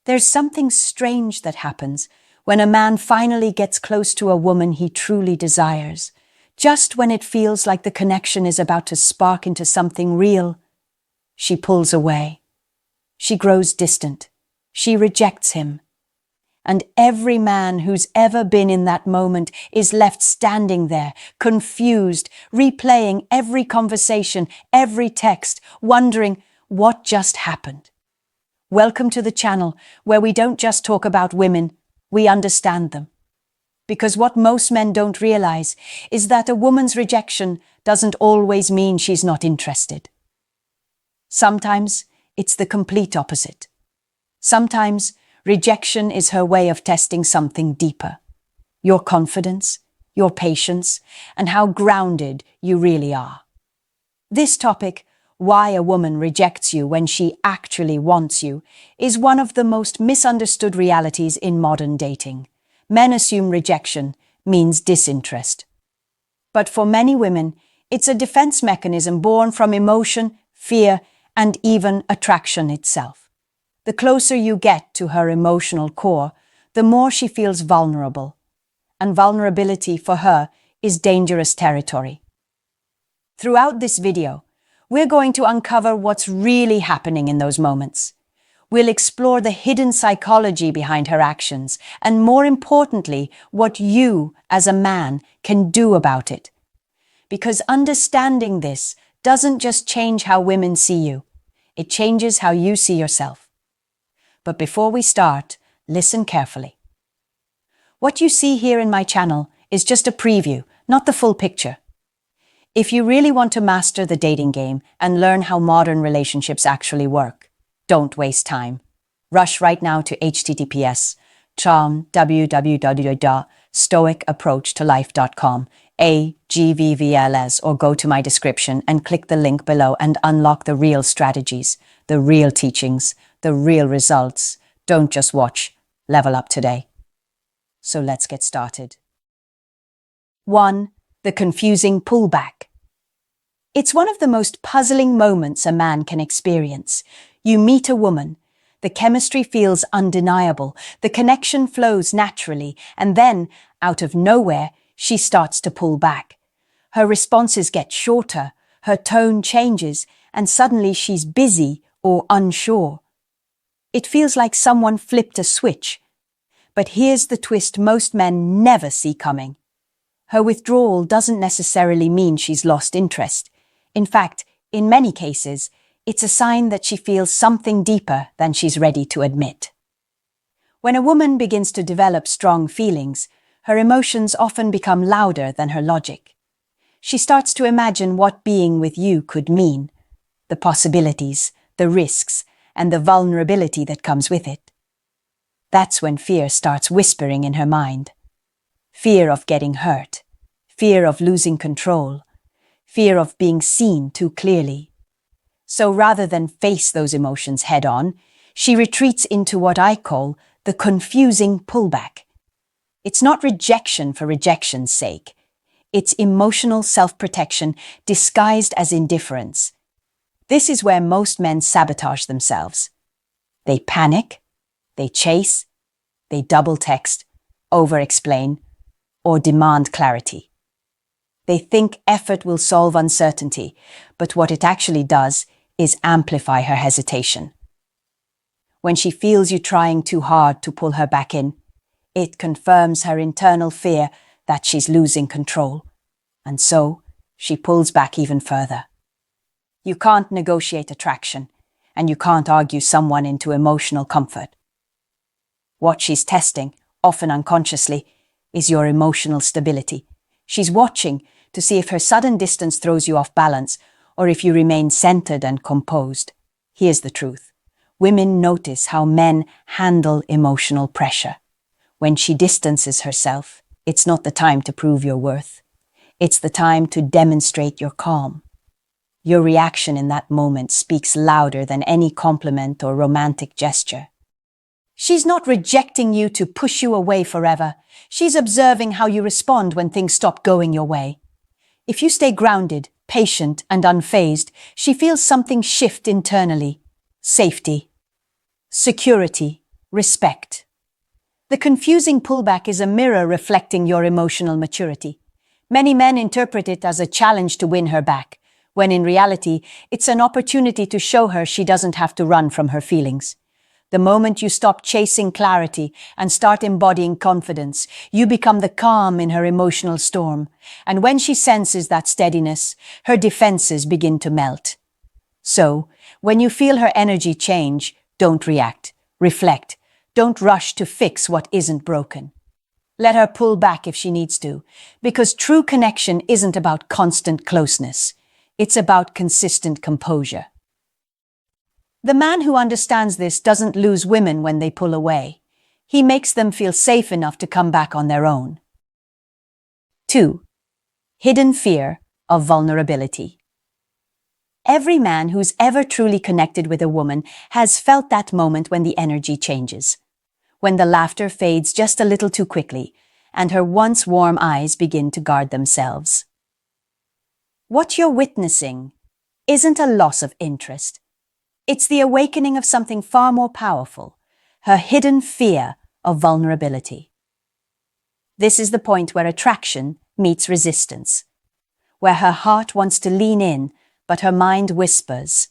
There's something strange that happens when a man finally gets close to a woman he truly desires. Just when it feels like the connection is about to spark into something real, she pulls away. She grows distant. She rejects him. And every man who's ever been in that moment is left standing there, confused, replaying every conversation, every text, wondering what just happened. Welcome to the channel where we don't just talk about women, we understand them. Because what most men don't realize is that a woman's rejection doesn't always mean she's not interested. Sometimes it's the complete opposite. Sometimes rejection is her way of testing something deeper. Your confidence, your patience, and how grounded you really are. This topic, why a woman rejects you when she actually wants you, is one of the most misunderstood realities in modern dating. Men assume rejection means disinterest. But for many women, it's a defense mechanism born from emotion, fear, and even attraction itself. The closer you get to her emotional core, the more she feels vulnerable. And vulnerability for her is dangerous territory. Throughout this video, we're going to uncover what's really happening in those moments. We'll explore the hidden psychology behind her actions, and more importantly, what you, as a man, can do about it. Because understanding this doesn't just change how women see you, it changes how you see yourself. But before we start, listen carefully. What you see here in my channel is just a preview, not the full picture. If you really want to master the dating game and learn how modern relationships actually work, don't waste time. Rush right now to https://www.stoicapproachtolife.com, AGVVLS, or go to my description and click the link below and unlock the real strategies, the real teachings, the real results. Don't just watch, level up today. So let's get started. 1. The confusing pullback. It's one of the most puzzling moments a man can experience. You meet a woman, the chemistry feels undeniable, the connection flows naturally, and then, out of nowhere, she starts to pull back. Her responses get shorter, her tone changes, and suddenly she's busy or unsure. It feels like someone flipped a switch. But here's the twist most men never see coming. Her withdrawal doesn't necessarily mean she's lost interest. In fact, in many cases, it's a sign that she feels something deeper than she's ready to admit. When a woman begins to develop strong feelings, her emotions often become louder than her logic. She starts to imagine what being with you could mean, the possibilities, the risks, and the vulnerability that comes with it. That's when fear starts whispering in her mind. Fear of getting hurt, fear of losing control, fear of being seen too clearly. So rather than face those emotions head-on, she retreats into what I call the confusing pullback. It's not rejection for rejection's sake. It's emotional self-protection disguised as indifference. This is where most men sabotage themselves. They panic, they chase, they double-text, over-explain, or demand clarity. They think effort will solve uncertainty, but what it actually does is amplify her hesitation. When she feels you trying too hard to pull her back in, it confirms her internal fear that she's losing control, and so she pulls back even further. You can't negotiate attraction, and you can't argue someone into emotional comfort. What she's testing, often unconsciously, is your emotional stability. She's watching to see if her sudden distance throws you off balance or if you remain centered and composed. Here's the truth. Women notice how men handle emotional pressure. When she distances herself, it's not the time to prove your worth. It's the time to demonstrate your calm. Your reaction in that moment speaks louder than any compliment or romantic gesture. She's not rejecting you to push you away forever. She's observing how you respond when things stop going your way. If you stay grounded, patient, and unfazed, she feels something shift internally. Safety, security, Respect. The confusing pullback is a mirror reflecting your emotional maturity. Many men interpret it as a challenge to win her back, when in reality, it's an opportunity to show her she doesn't have to run from her feelings. The moment you stop chasing clarity and start embodying confidence, you become the calm in her emotional storm. And when she senses that steadiness, her defenses begin to melt. So, when you feel her energy change, don't react. Reflect. Don't rush to fix what isn't broken. Let her pull back if she needs to, because true connection isn't about constant closeness. It's about consistent composure. The man who understands this doesn't lose women when they pull away. He makes them feel safe enough to come back on their own. 2. Hidden fear of vulnerability. Every man who's ever truly connected with a woman has felt that moment when the energy changes, when the laughter fades just a little too quickly, and her once warm eyes begin to guard themselves. What you're witnessing isn't a loss of interest. It's the awakening of something far more powerful, her hidden fear of vulnerability. This is the point where attraction meets resistance, where her heart wants to lean in, but her mind whispers,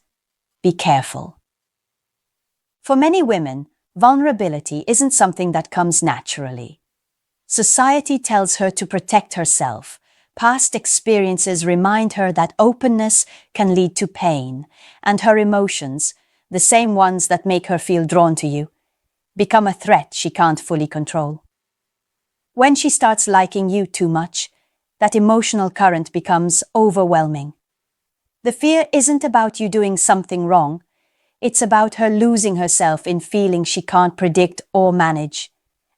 "Be careful." For many women, vulnerability isn't something that comes naturally. Society tells her to protect herself. Past experiences remind her that openness can lead to pain, and her emotions, the same ones that make her feel drawn to you, become a threat she can't fully control. When she starts liking you too much, that emotional current becomes overwhelming. The fear isn't about you doing something wrong. It's about her losing herself in feelings she can't predict or manage.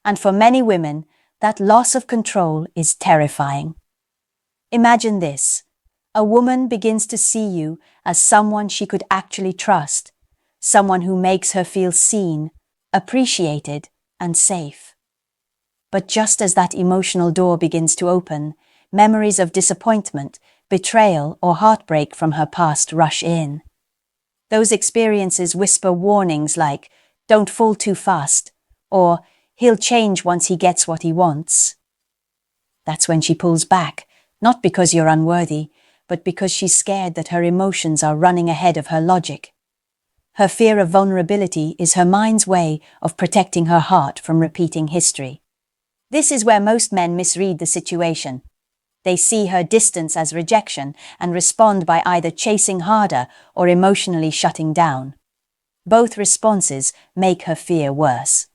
And for many women, that loss of control is terrifying. Imagine this. A woman begins to see you as someone she could actually trust, someone who makes her feel seen, appreciated, and safe. But just as that emotional door begins to open, memories of disappointment, betrayal, or heartbreak from her past rush in. Those experiences whisper warnings like, "Don't fall too fast," or "He'll change once he gets what he wants." That's when she pulls back, not because you're unworthy, but because she's scared that her emotions are running ahead of her logic. Her fear of vulnerability is her mind's way of protecting her heart from repeating history. This is where most men misread the situation. They see her distance as rejection and respond by either chasing harder or emotionally shutting down. Both responses make her fear worse.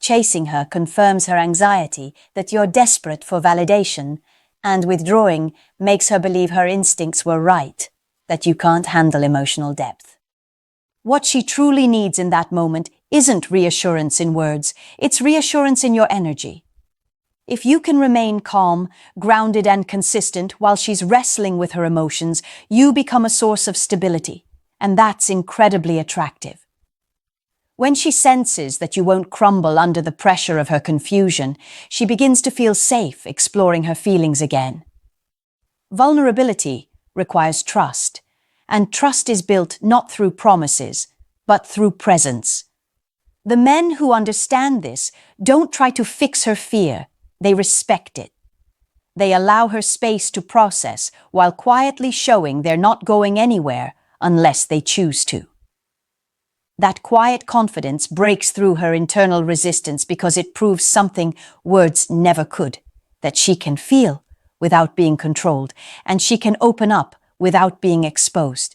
Chasing her confirms her anxiety that you're desperate for validation, and withdrawing makes her believe her instincts were right, that you can't handle emotional depth. What she truly needs in that moment isn't reassurance in words, it's reassurance in your energy. If you can remain calm, grounded, and consistent while she's wrestling with her emotions, you become a source of stability, and that's incredibly attractive. When she senses that you won't crumble under the pressure of her confusion, she begins to feel safe exploring her feelings again. Vulnerability requires trust, and trust is built not through promises, but through presence. The men who understand this don't try to fix her fear, they respect it. They allow her space to process while quietly showing they're not going anywhere unless they choose to. That quiet confidence breaks through her internal resistance because it proves something words never could, that she can feel without being controlled, and she can open up without being exposed.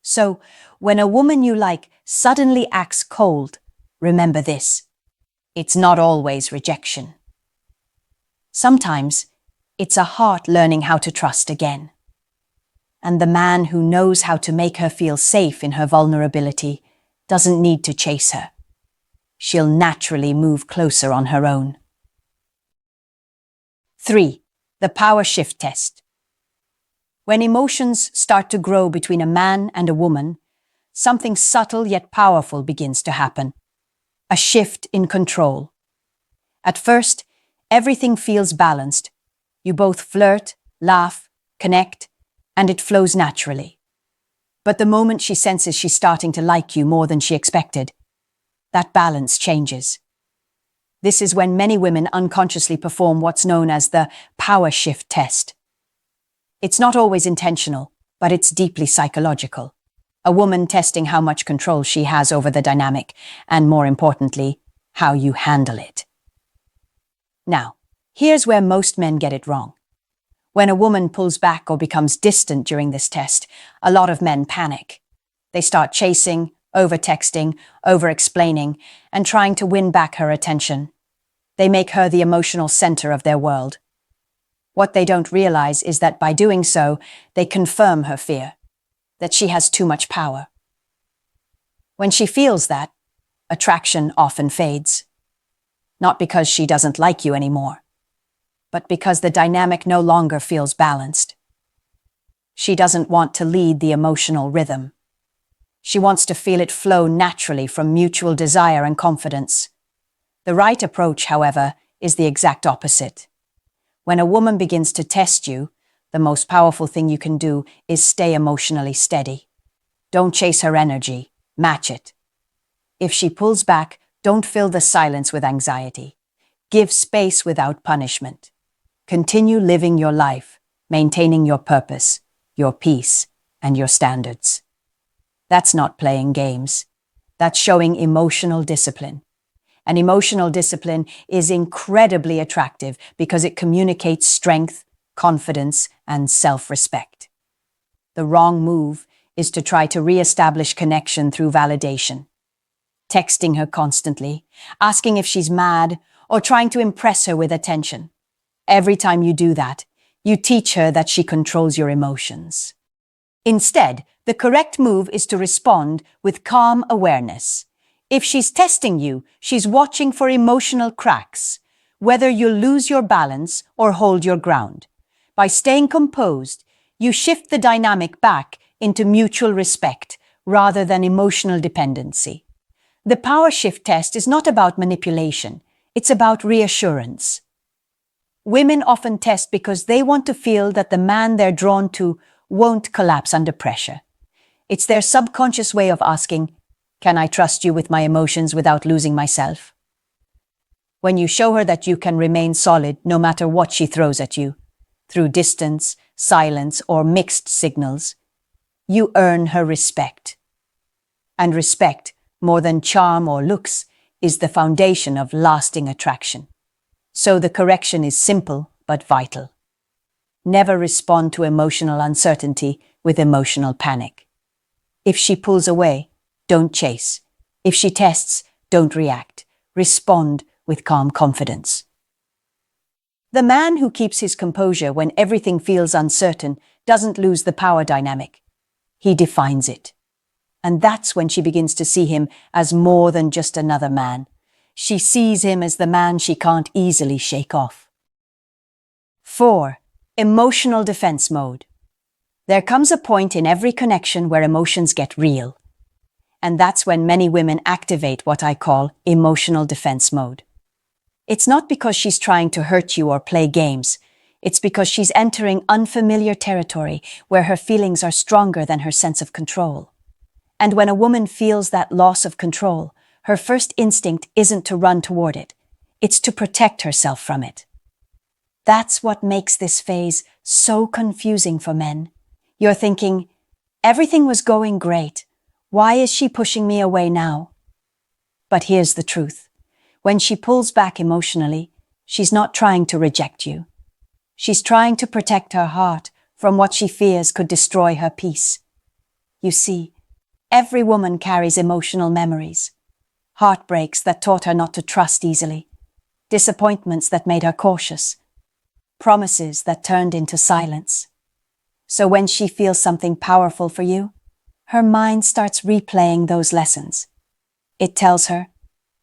So, when a woman you like suddenly acts cold, remember this: it's not always rejection. Sometimes, it's a heart learning how to trust again. And the man who knows how to make her feel safe in her vulnerability doesn't need to chase her. She'll naturally move closer on her own. 3. The power shift test. When emotions start to grow between a man and a woman, something subtle yet powerful begins to happen. A shift in control. At first, everything feels balanced. You both flirt, laugh, connect, and it flows naturally. But the moment she senses she's starting to like you more than she expected, that balance changes. This is when many women unconsciously perform what's known as the power shift test. It's not always intentional, but it's deeply psychological. A woman testing how much control she has over the dynamic, and more importantly, how you handle it. Now, here's where most men get it wrong. When a woman pulls back or becomes distant during this test, a lot of men panic. They start chasing, over-texting, over-explaining, and trying to win back her attention. They make her the emotional center of their world. What they don't realize is that by doing so, they confirm her fear, that she has too much power. When she feels that, attraction often fades. Not because she doesn't like you anymore, but because the dynamic no longer feels balanced. She doesn't want to lead the emotional rhythm. She wants to feel it flow naturally from mutual desire and confidence. The right approach, however, is the exact opposite. When a woman begins to test you, the most powerful thing you can do is stay emotionally steady. Don't chase her energy, match it. If she pulls back, don't fill the silence with anxiety. Give space without punishment. Continue living your life, maintaining your purpose, your peace, and your standards. That's not playing games. That's showing emotional discipline. And emotional discipline is incredibly attractive because it communicates strength, confidence, and self-respect. The wrong move is to try to re-establish connection through validation. Texting her constantly, asking if she's mad, or trying to impress her with attention. Every time you do that, you teach her that she controls your emotions. Instead, the correct move is to respond with calm awareness. If she's testing you, she's watching for emotional cracks, whether you'll lose your balance or hold your ground. By staying composed, you shift the dynamic back into mutual respect rather than emotional dependency. The power shift test is not about manipulation, it's about reassurance. Women often test because they want to feel that the man they're drawn to won't collapse under pressure. It's their subconscious way of asking, "Can I trust you with my emotions without losing myself?" When you show her that you can remain solid no matter what she throws at you, through distance, silence, or mixed signals, you earn her respect. And respect, more than charm or looks, is the foundation of lasting attraction. So the correction is simple but vital. Never respond to emotional uncertainty with emotional panic. If she pulls away, don't chase. If she tests, don't react. Respond with calm confidence. The man who keeps his composure when everything feels uncertain doesn't lose the power dynamic. He defines it. And that's when she begins to see him as more than just another man. She sees him as the man she can't easily shake off. 4. Emotional defense mode. There comes a point in every connection where emotions get real. And that's when many women activate what I call emotional defense mode. It's not because she's trying to hurt you or play games. It's because she's entering unfamiliar territory where her feelings are stronger than her sense of control. And when a woman feels that loss of control, her first instinct isn't to run toward it. It's to protect herself from it. That's what makes this phase so confusing for men. You're thinking, everything was going great. Why is she pushing me away now? But here's the truth. When she pulls back emotionally, she's not trying to reject you. She's trying to protect her heart from what she fears could destroy her peace. You see, every woman carries emotional memories. Heartbreaks that taught her not to trust easily. Disappointments that made her cautious. Promises that turned into silence. So when she feels something powerful for you, her mind starts replaying those lessons. It tells her,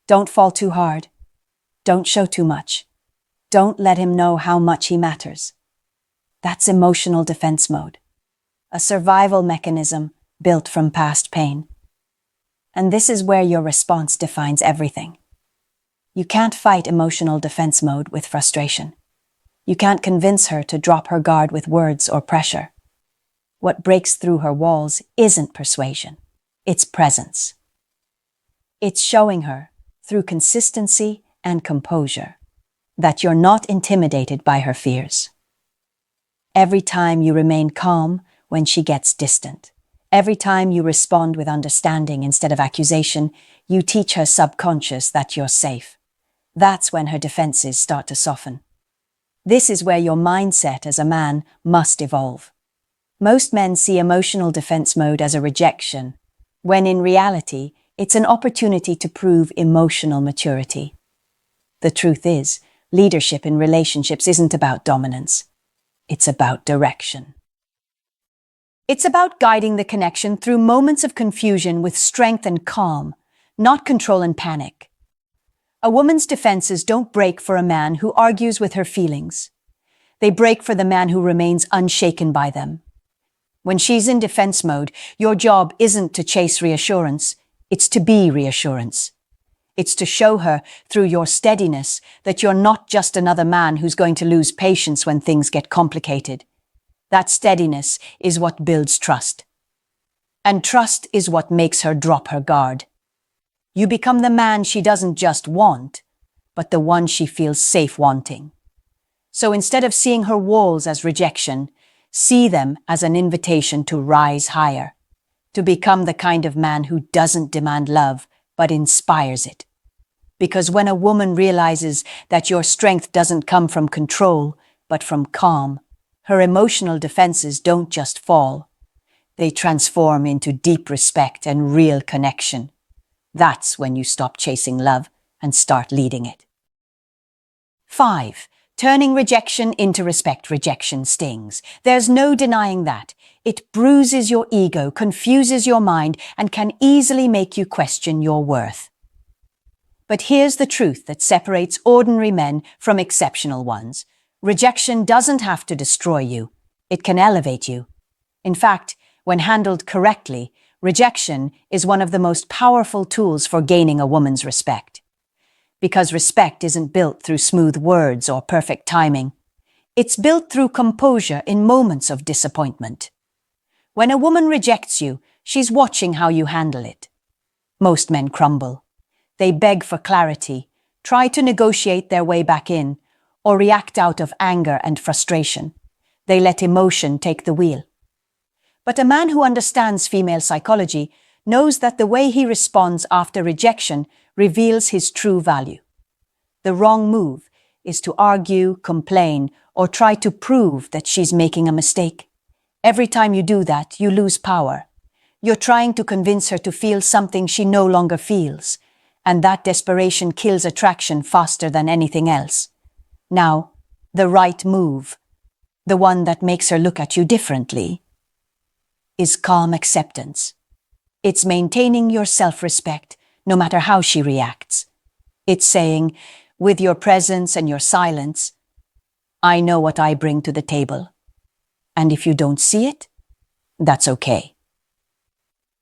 don't fall too hard. Don't show too much. Don't let him know how much he matters. That's emotional defense mode. A survival mechanism built from past pain. And this is where your response defines everything. You can't fight emotional defense mode with frustration. You can't convince her to drop her guard with words or pressure. What breaks through her walls isn't persuasion. It's presence. It's showing her, through consistency and composure, that you're not intimidated by her fears. Every time you remain calm when she gets distant, every time you respond with understanding instead of accusation, you teach her subconscious that you're safe. That's when her defenses start to soften. This is where your mindset as a man must evolve. Most men see emotional defense mode as a rejection, when in reality, it's an opportunity to prove emotional maturity. The truth is, leadership in relationships isn't about dominance. It's about direction. It's about guiding the connection through moments of confusion with strength and calm, not control and panic. A woman's defenses don't break for a man who argues with her feelings. They break for the man who remains unshaken by them. When she's in defense mode, your job isn't to chase reassurance, it's to be reassurance. It's to show her, through your steadiness, that you're not just another man who's going to lose patience when things get complicated. That steadiness is what builds trust. And trust is what makes her drop her guard. You become the man she doesn't just want, but the one she feels safe wanting. So instead of seeing her walls as rejection, see them as an invitation to rise higher, to become the kind of man who doesn't demand love, but inspires it. Because when a woman realizes that your strength doesn't come from control, but from calm, her emotional defenses don't just fall. They transform into deep respect and real connection. That's when you stop chasing love and start leading it. 5. Turning rejection into respect. Rejection stings. There's no denying that. It bruises your ego, confuses your mind, and can easily make you question your worth. But here's the truth that separates ordinary men from exceptional ones. Rejection doesn't have to destroy you. It can elevate you. In fact, when handled correctly, rejection is one of the most powerful tools for gaining a woman's respect. Because respect isn't built through smooth words or perfect timing. It's built through composure in moments of disappointment. When a woman rejects you, she's watching how you handle it. Most men crumble. They beg for clarity, try to negotiate their way back in, or react out of anger and frustration. They let emotion take the wheel. But a man who understands female psychology knows that the way he responds after rejection reveals his true value. The wrong move is to argue, complain, or try to prove that she's making a mistake. Every time you do that, you lose power. You're trying to convince her to feel something she no longer feels, and that desperation kills attraction faster than anything else. Now, the right move, the one that makes her look at you differently, is calm acceptance. It's maintaining your self-respect, no matter how she reacts. It's saying, with your presence and your silence, I know what I bring to the table. And if you don't see it, that's okay.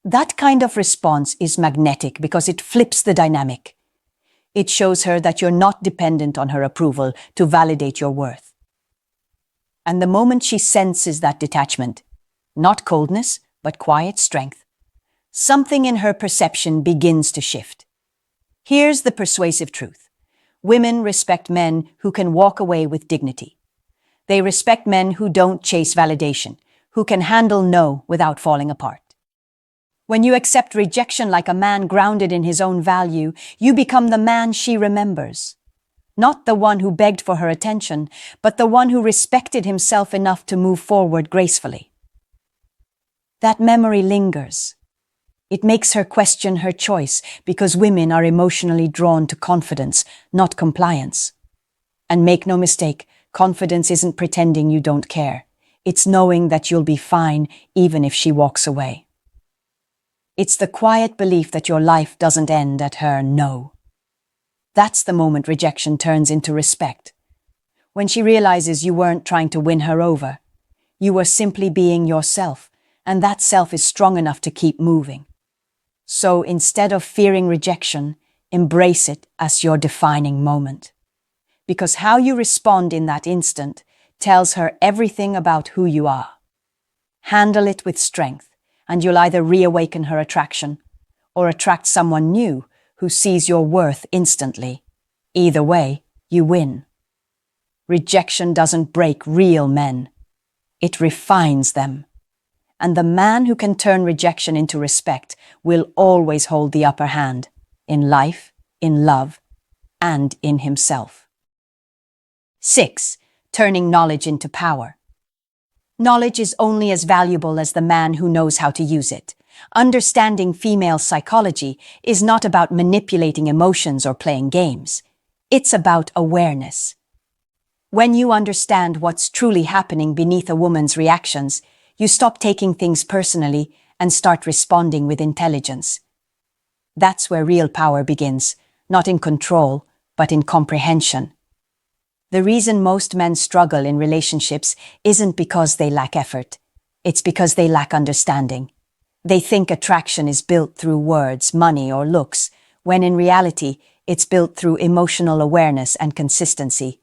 That kind of response is magnetic because it flips the dynamic. It shows her that you're not dependent on her approval to validate your worth. And the moment she senses that detachment, not coldness, but quiet strength, something in her perception begins to shift. Here's the persuasive truth. Women respect men who can walk away with dignity. They respect men who don't chase validation, who can handle no without falling apart. When you accept rejection like a man grounded in his own value, you become the man she remembers. Not the one who begged for her attention, but the one who respected himself enough to move forward gracefully. That memory lingers. It makes her question her choice because women are emotionally drawn to confidence, not compliance. And make no mistake, confidence isn't pretending you don't care. It's knowing that you'll be fine even if she walks away. It's the quiet belief that your life doesn't end at her no. That's the moment rejection turns into respect. When she realizes you weren't trying to win her over. You were simply being yourself, and that self is strong enough to keep moving. So instead of fearing rejection, embrace it as your defining moment. Because how you respond in that instant tells her everything about who you are. Handle it with strength, and you'll either reawaken her attraction or attract someone new who sees your worth instantly. Either way, you win. Rejection doesn't break real men. It refines them. And the man who can turn rejection into respect will always hold the upper hand in life, in love, and in himself. 6. Turning knowledge into power. Knowledge is only as valuable as the man who knows how to use it. Understanding female psychology is not about manipulating emotions or playing games. It's about awareness. When you understand what's truly happening beneath a woman's reactions, you stop taking things personally and start responding with intelligence. That's where real power begins, not in control, but in comprehension. The reason most men struggle in relationships isn't because they lack effort. It's because they lack understanding. They think attraction is built through words, money, or looks, when in reality, it's built through emotional awareness and consistency.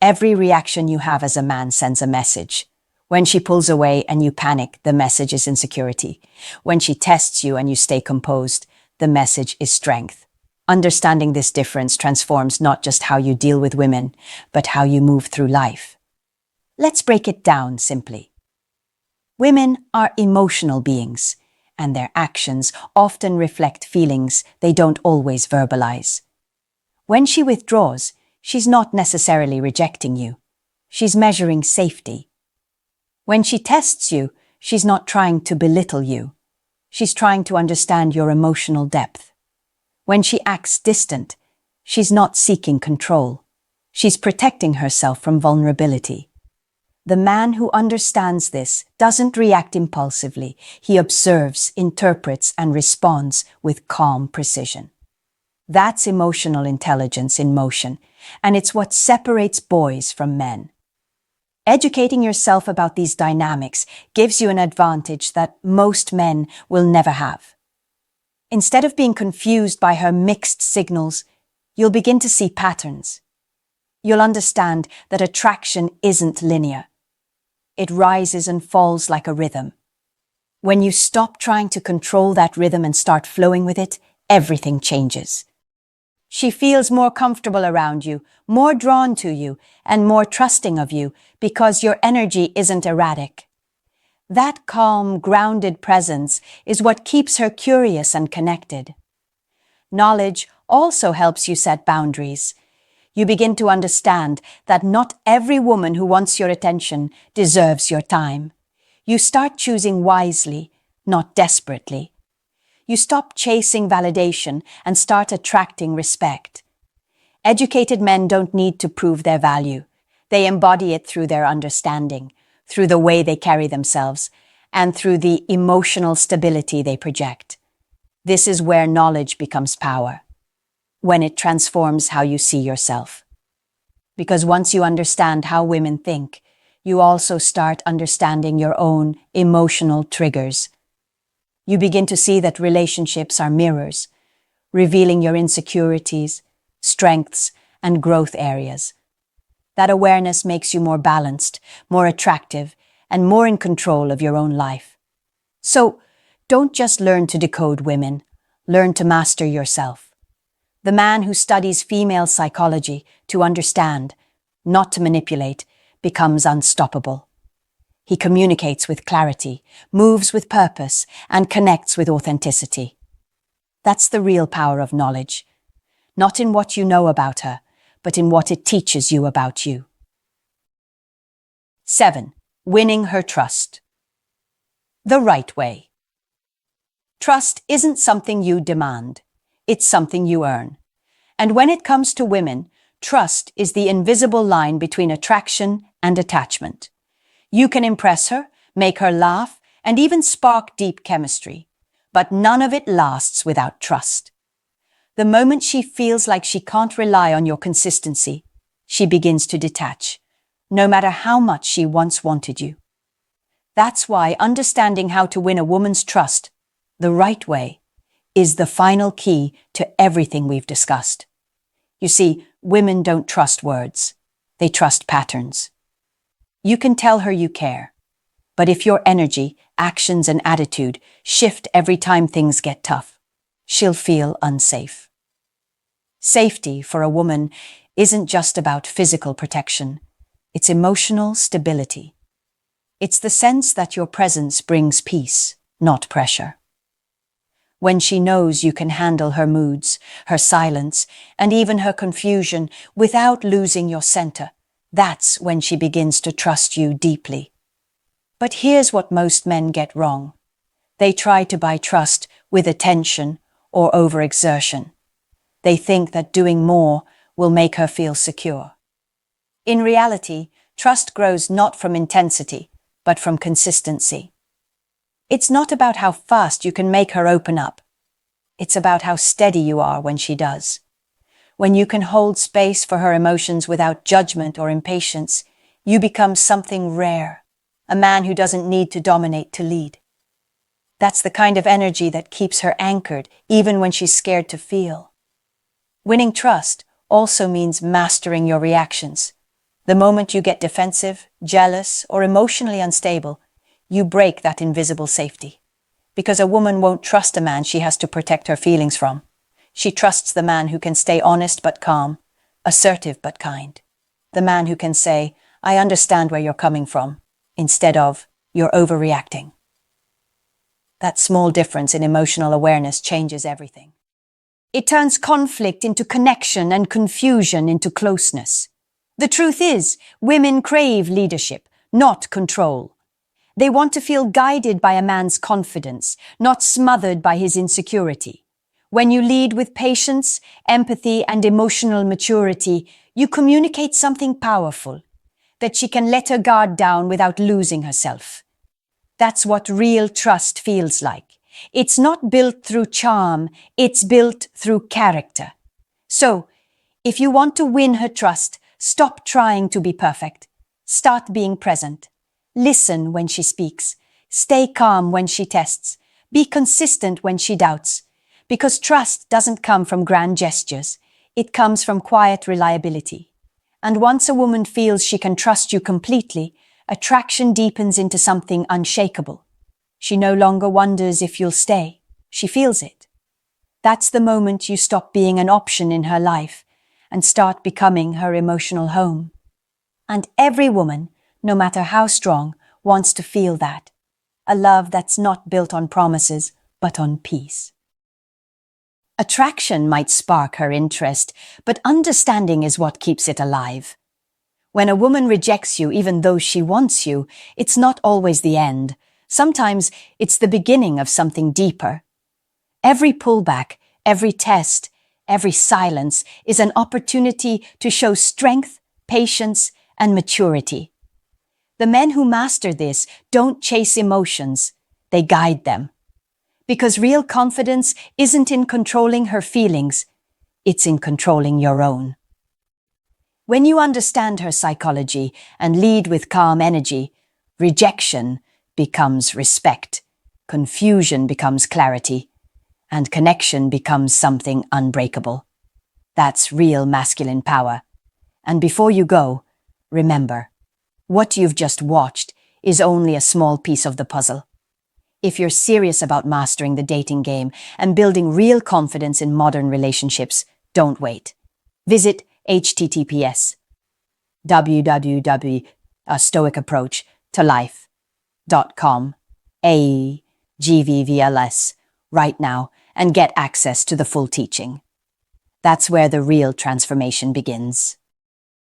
Every reaction you have as a man sends a message. When she pulls away and you panic, the message is insecurity. When she tests you and you stay composed, the message is strength. Understanding this difference transforms not just how you deal with women, but how you move through life. Let's break it down simply. Women are emotional beings, and their actions often reflect feelings they don't always verbalize. When she withdraws, she's not necessarily rejecting you. She's measuring safety. When she tests you, she's not trying to belittle you. She's trying to understand your emotional depth. When she acts distant, she's not seeking control. She's protecting herself from vulnerability. The man who understands this doesn't react impulsively. He observes, interprets, and responds with calm precision. That's emotional intelligence in motion, and it's what separates boys from men. Educating yourself about these dynamics gives you an advantage that most men will never have. Instead of being confused by her mixed signals, you'll begin to see patterns. You'll understand that attraction isn't linear. It rises and falls like a rhythm. When you stop trying to control that rhythm and start flowing with it, everything changes. She feels more comfortable around you, more drawn to you, and more trusting of you because your energy isn't erratic. That calm, grounded presence is what keeps her curious and connected. Knowledge also helps you set boundaries. You begin to understand that not every woman who wants your attention deserves your time. You start choosing wisely, not desperately. You stop chasing validation and start attracting respect. Educated men don't need to prove their value. They embody it through their understanding, through the way they carry themselves, and through the emotional stability they project. This is where knowledge becomes power, when it transforms how you see yourself. Because once you understand how women think, you also start understanding your own emotional triggers. You begin to see that relationships are mirrors, revealing your insecurities, strengths, and growth areas. That awareness makes you more balanced, more attractive, and more in control of your own life. So, don't just learn to decode women, learn to master yourself. The man who studies female psychology to understand, not to manipulate, becomes unstoppable. He communicates with clarity, moves with purpose, and connects with authenticity. That's the real power of knowledge, not in what you know about her, but in what it teaches you about you. 7. Winning her trust. The right way. Trust isn't something you demand. It's something you earn. And when it comes to women, trust is the invisible line between attraction and attachment. You can impress her, make her laugh, and even spark deep chemistry. But none of it lasts without trust. The moment she feels like she can't rely on your consistency, she begins to detach, no matter how much she once wanted you. That's why understanding how to win a woman's trust the right way is the final key to everything we've discussed. You see, women don't trust words. They trust patterns. You can tell her you care, but if your energy, actions, and attitude shift every time things get tough, she'll feel unsafe. Safety for a woman isn't just about physical protection. It's emotional stability. It's the sense that your presence brings peace, not pressure. When she knows you can handle her moods, her silence, and even her confusion without losing your center, that's when she begins to trust you deeply. But here's what most men get wrong. They try to buy trust with attention or overexertion. They think that doing more will make her feel secure. In reality, trust grows not from intensity, but from consistency. It's not about how fast you can make her open up. It's about how steady you are when she does. When you can hold space for her emotions without judgment or impatience, you become something rare, a man who doesn't need to dominate to lead. That's the kind of energy that keeps her anchored, even when she's scared to feel. Winning trust also means mastering your reactions. The moment you get defensive, jealous, or emotionally unstable, you break that invisible safety. Because a woman won't trust a man she has to protect her feelings from. She trusts the man who can stay honest but calm, assertive but kind. The man who can say, "I understand where you're coming from," instead of, "You're overreacting." That small difference in emotional awareness changes everything. It turns conflict into connection and confusion into closeness. The truth is, women crave leadership, not control. They want to feel guided by a man's confidence, not smothered by his insecurity. When you lead with patience, empathy, and emotional maturity, you communicate something powerful, that she can let her guard down without losing herself. That's what real trust feels like. It's not built through charm, it's built through character. So, if you want to win her trust, stop trying to be perfect. Start being present. Listen when she speaks. Stay calm when she tests. Be consistent when she doubts. Because trust doesn't come from grand gestures. It comes from quiet reliability. And once a woman feels she can trust you completely, attraction deepens into something unshakable. She no longer wonders if you'll stay. She feels it. That's the moment you stop being an option in her life and start becoming her emotional home. And every woman, no matter how strong, wants to feel that. A love that's not built on promises, but on peace. Attraction might spark her interest, but understanding is what keeps it alive. When a woman rejects you even though she wants you, it's not always the end. Sometimes it's the beginning of something deeper. Every pullback, every test, every silence is an opportunity to show strength, patience, and maturity. The men who master this don't chase emotions, they guide them. Because real confidence isn't in controlling her feelings, it's in controlling your own. When you understand her psychology and lead with calm energy, rejection becomes respect, confusion becomes clarity, and connection becomes something unbreakable. That's real masculine power. And before you go, remember, what you've just watched is only a small piece of the puzzle. If you're serious about mastering the dating game and building real confidence in modern relationships, don't wait. Visit https://stoicapproachtolife.com AGVVLS right now and get access to the full teaching. That's where the real transformation begins.